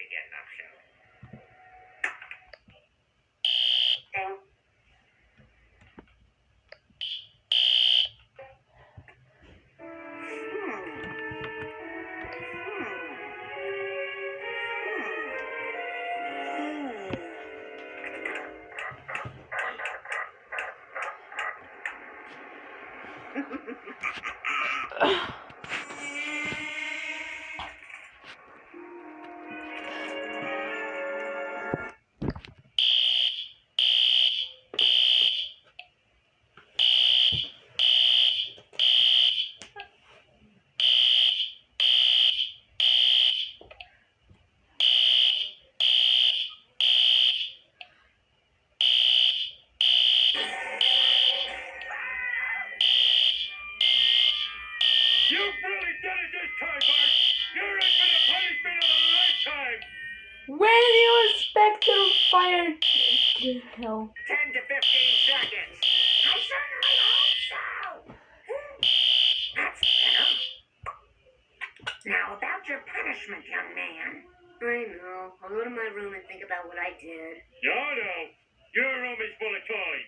get enough show. You really did it this time, Bart! You're in for the punishment of a lifetime! When do you expect to fire to hell? 10 to 15 seconds. I certainly hope so. That's better. Now about your punishment, young man. I know. I'll go to my room and think about what I did. No. Your room is full of toys.